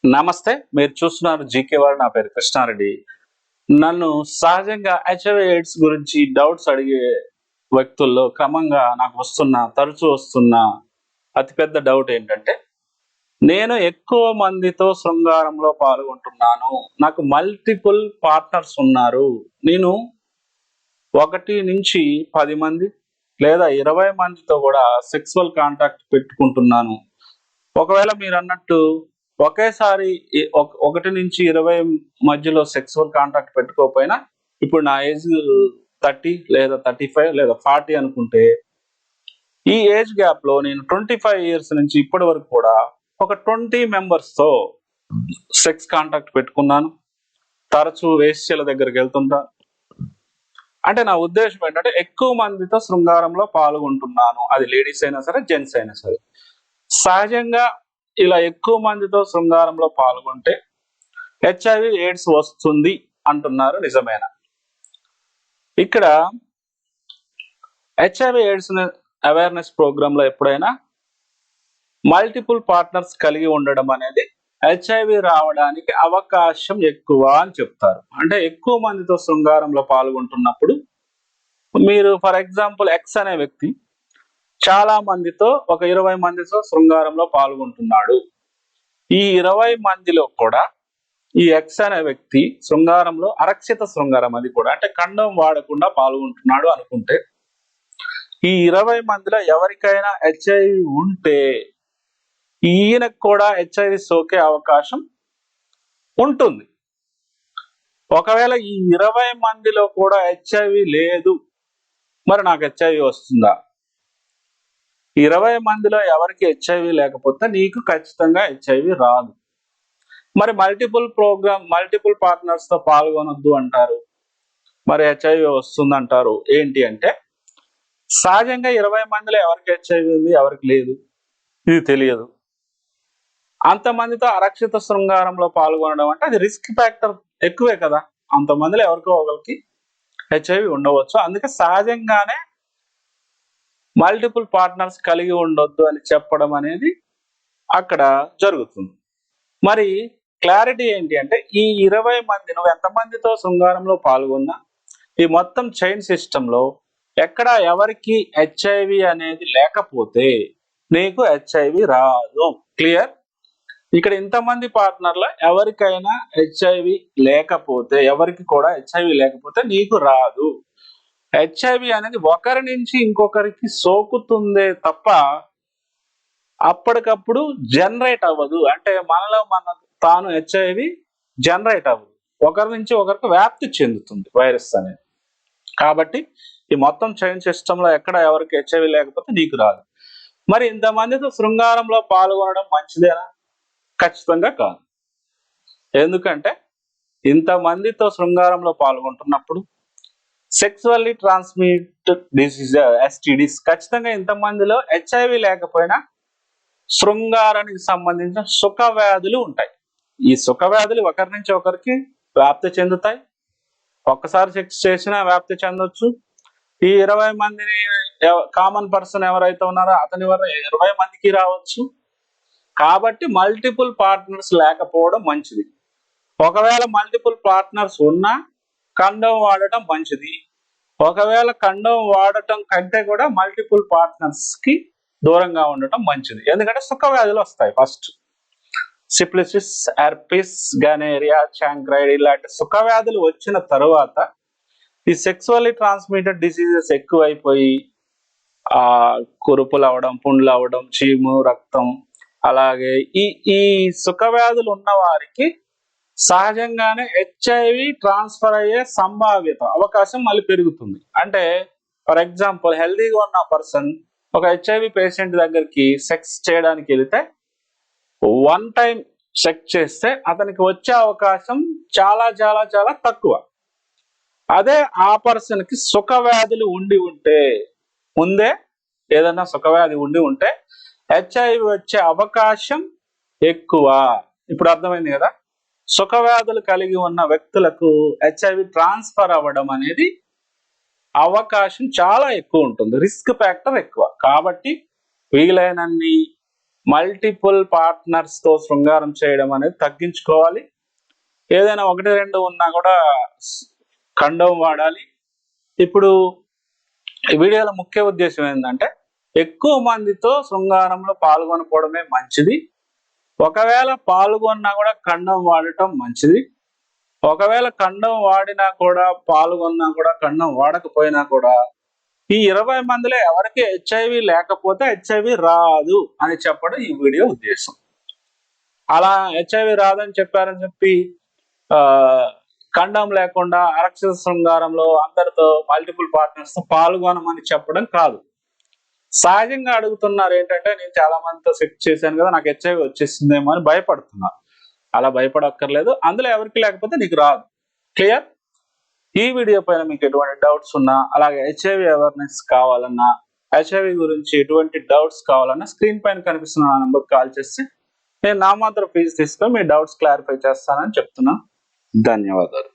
నమస్తే. మీరు చూస్తున్నారు జీకే వాళ్ళు. నా పేరు కృష్ణారెడ్డి. నన్ను సహజంగా హెచ్ఐవి ఎయిడ్స్ గురించి డౌట్స్ అడిగే వ్యక్తుల్లో క్రమంగా నాకు తరచూ వస్తున్న అతిపెద్ద డౌట్ ఏంటంటే, నేను ఎక్కువ మందితో శృంగారంలో పాల్గొంటున్నాను. నాకు మల్టిపుల్ పార్ట్నర్స్ ఉన్నారు. నేను 1-10 మంది లేదా 20 మందితో కూడా సెక్సువల్ కాంటాక్ట్ పెట్టుకుంటున్నాను. ఒకవేళ మీరన్నట్టు ఒకేసారి 1-20 మధ్యలో సెక్సువల్ కాంటాక్ట్ పెట్టుకోకపోయినా, ఇప్పుడు నా ఏజ్ 30 లేదా 35 లేదా 40 అనుకుంటే, ఈ ఏజ్ గ్యాప్‌లో నేను 25 ఇయర్స్ నుంచి ఇప్పటి వరకు కూడా ఒక 20 మెంబర్స్‌తో సెక్స్ కాంటాక్ట్ పెట్టుకున్నాను. తరచూ వేశ్యల దగ్గరికెళ్తుంటా. అంటే నా ఉద్దేశ్యం ఏంటంటే, ఎక్కువ మందితో శృంగారంలో పాల్గొంటున్నాను. అది లేడీస్ అయినా సరే, జెంట్స్ అయినా సరే. సహజంగా ఇలా ఎక్కువ మందితో శృంగారంలో పాల్గొంటే హెచ్ఐవి ఎయిడ్స్ వస్తుంది అంటున్నారు. నిజమేనా? ఇక్కడ హెచ్ఐవి ఎయిడ్స్ అవేర్నెస్ ప్రోగ్రామ్ లో ఎప్పుడైనా మల్టిపుల్ పార్ట్నర్స్ కలిగి ఉండడం అనేది హెచ్ఐవి రావడానికి అవకాశం ఎక్కువ అని చెప్తారు. అంటే ఎక్కువ మందితో శృంగారంలో పాల్గొంటున్నప్పుడు మీరు ఫర్ ఎగ్జాంపుల్ ఎక్స్ అనే వ్యక్తి చాలా మందితో ఒక 20 మందితో శృంగారంలో పాల్గొంటున్నాడు. ఈ 20 మందిలో కూడా ఈ ఎక్స్ అనే వ్యక్తి శృంగారంలో అరక్షిత శృంగారం, అది కూడా అంటే కండోమ్ వాడకుండా పాల్గొంటున్నాడు అనుకుంటే, ఈ 20 మందిలో ఎవరికైనా హెచ్ఐవి ఉంటే ఈయనకు కూడా హెచ్ఐవి సోకే అవకాశం ఉంటుంది. ఒకవేళ ఈ 20 మందిలో కూడా హెచ్ఐవి లేదు, మరి నాకు హెచ్ఐవి వస్తుందా? 20 మందిలో ఎవరికి హెచ్ఐవి లేకపోతే నీకు ఖచ్చితంగా హెచ్ఐవి రాదు. మరి మల్టిపుల్ పార్ట్నర్స్ తో పాల్గొనొద్దు అంటారు, మరి హెచ్ఐవి వస్తుంది అంటారు. ఏంటి అంటే, సహజంగా 20 మందిలో ఎవరికి హెచ్ఐవి ఉంది, ఎవరికి లేదు, ఇది తెలియదు. అంతమందితో అరక్షిత శృంగారంలో పాల్గొనడం అంటే అది రిస్క్ ఫ్యాక్టర్ ఎక్కువే కదా. అంతమందిలో ఎవరికో ఒకరికి హెచ్ఐవి ఉండవచ్చు. అందుకే సహజంగానే మల్టిపుల్ పార్ట్నర్స్ కలిగి ఉండొద్దు అని చెప్పడం అనేది అక్కడ జరుగుతుంది. మరి క్లారిటీ ఏంటి అంటే, ఈ 20 మంది నువ్వు ఎంతమందితో శృంగారంలో పాల్గొన్నా ఈ మొత్తం చైన్ సిస్టంలో ఎక్కడ ఎవరికి హెచ్ఐవి అనేది లేకపోతే నీకు హెచ్ఐవి రాదు. క్లియర్? ఇక్కడ ఇంతమంది పార్ట్నర్ల ఎవరికైనా హెచ్ఐవి లేకపోతే, ఎవరికి కూడా హెచ్ఐవి లేకపోతే నీకు రాదు. హెచ్ఐవి అనేది ఒకరి నుంచి ఇంకొకరికి సోకుతుందే తప్ప అప్పటికప్పుడు జనరేట్ అవ్వదు. అంటే మనలో తాను హెచ్ఐవి జనరేట్ అవ్వదు, ఒకరి నుంచి ఒకరికి వ్యాప్తి చెందుతుంది వైరస్ అనేది. కాబట్టి ఈ మొత్తం చైన్ సిస్టంలో ఎక్కడ ఎవరికి హెచ్ఐవి లేకపోతే నీకు రాదు. మరి ఇంతమందితో శృంగారంలో పాల్గొనడం మంచిదేనా? ఖచ్చితంగా కాదు. ఎందుకంటే ఇంతమందితో శృంగారంలో పాల్గొంటున్నప్పుడు సెక్సువల్లీ ట్రాన్స్మిటెడ్ డిసీజ్ ఎస్టిడిస్, ఖచ్చితంగా ఇంతమందిలో హెచ్ఐవి లేకపోయినా శృంగారానికి సంబంధించిన సుఖ వ్యాధులు ఉంటాయి. ఈ సుఖ వ్యాధులు ఒకరి నుంచి ఒకరికి వ్యాప్తి చెందుతాయి. ఒక్కసారి సెక్స్ చేసినా వ్యాప్తి చెందొచ్చు. ఈ 20 మందిని కామన్ పర్సన్ ఎవరైతే ఉన్నారో అతని వల్ల 20 మందికి రావచ్చు. కాబట్టి మల్టిపుల్ పార్ట్నర్స్ లేకపోవడం మంచిది. ఒకవేళ మల్టిపుల్ పార్ట్నర్స్ ఉన్నా కండోమ్ వాడటం మంచిది. ఒకవేళ కండోమ్ వాడటం కంటే కూడా మల్టిపుల్ పార్ట్నర్స్ కి దూరంగా ఉండటం మంచిది. ఎందుకంటే సుఖ వ్యాధులు వస్తాయి. ఫస్ట్ సిప్లిసిస్, హెర్పిస్, గనేరియా, చాంక్రైడ్ ఇలాంటి సుఖ వ్యాధులు వచ్చిన తరువాత ఈ సెక్సువల్లీ ట్రాన్స్మిటెడ్ డిసీజెస్ ఎక్కువైపోయి కురుపులు అవడం, పుండ్లు అవడం, చీము, రక్తం, అలాగే ఈ సుఖ వ్యాధులు ఉన్న వారికి సహజంగానే హెచ్ఐవి ట్రాన్స్ఫర్ అయ్యే అవకాశం మళ్ళీ పెరుగుతుంది. అంటే ఫర్ ఎగ్జాంపుల్ హెల్దీగా ఉన్న పర్సన్ ఒక హెచ్ఐవి పేషెంట్ దగ్గరికి సెక్స్ చేయడానికి వెళితే 1 టైం సెక్స్ చేస్తే అతనికి వచ్చే అవకాశం చాలా చాలా చాలా తక్కువ. అదే ఆ పర్సన్ కి సుఖ వ్యాధులు ముందే ఏదైనా సుఖ వ్యాధి ఉంటే హెచ్ఐవి వచ్చే అవకాశం ఎక్కువ. ఇప్పుడు అర్థమైంది కదా. సుఖ వ్యాధులు కలిగి ఉన్న వ్యక్తులకు హెచ్ఐవి ట్రాన్స్ఫర్ అవ్వడం అనేది అవకాశం చాలా ఎక్కువ ఉంటుంది, రిస్క్ ఫ్యాక్టర్ ఎక్కువ. కాబట్టి వీలైనన్ని మల్టిపుల్ పార్ట్నర్స్ తో శృంగారం చేయడం అనేది తగ్గించుకోవాలి. ఏదైనా 1-2 ఉన్నా కూడా కండోమ్ వాడాలి. ఇప్పుడు ఈ వీడియోలో ముఖ్య ఉద్దేశం ఏంటంటే ఎక్కువ మందితో శృంగారంలో పాల్గొనకపోవడమే మంచిది. ఒకవేళ పాల్గొన్నా కూడా కండోమ్ వాడటం మంచిది. ఒకవేళ కండోమ్ వాడినా కూడా పాల్గొన్నా కూడా కండోమ్ వాడకపోయినా కూడా ఈ 20 మందిలో ఎవరికి హెచ్ఐవి లేకపోతే హెచ్ఐవి రాదు అని చెప్పడం ఈ వీడియో ఉద్దేశం. అలా హెచ్ఐవి రాదని చెప్పారని చెప్పి కండోమ్ లేకుండా అరక్షిత శృంగారంలో అందరితో మల్టిపుల్ పార్ట్నర్స్ తో పాల్గొనమని చెప్పడం కాదు. సహజంగా అడుగుతున్నారు ఏంటంటే నేను చాలా మందితో సెక్స్ చేశాను కదా, నాకు హెచ్ఐవి వచ్చేసిందేమో అని భయపడుతున్నారు. అలా భయపడక్కర్లేదు. అందులో ఎవరికి లేకపోతే నీకు రాదు. క్లియర్? ఈ వీడియో పైన మీకు ఎటువంటి డౌట్స్ ఉన్నా, అలాగే హెచ్ఐవి అవేర్నెస్ కావాలన్నా, హెచ్ఐవి గురించి ఎటువంటి డౌట్స్ కావాలన్నా స్క్రీన్ పైన కనిపిస్తున్న నా నంబర్ కాల్ చేస్తే నేను నా మాత్రం ఫీజు తీసుకొని మీ డౌట్స్ క్లారిఫై చేస్తానని చెప్తున్నాను. ధన్యవాదాలు.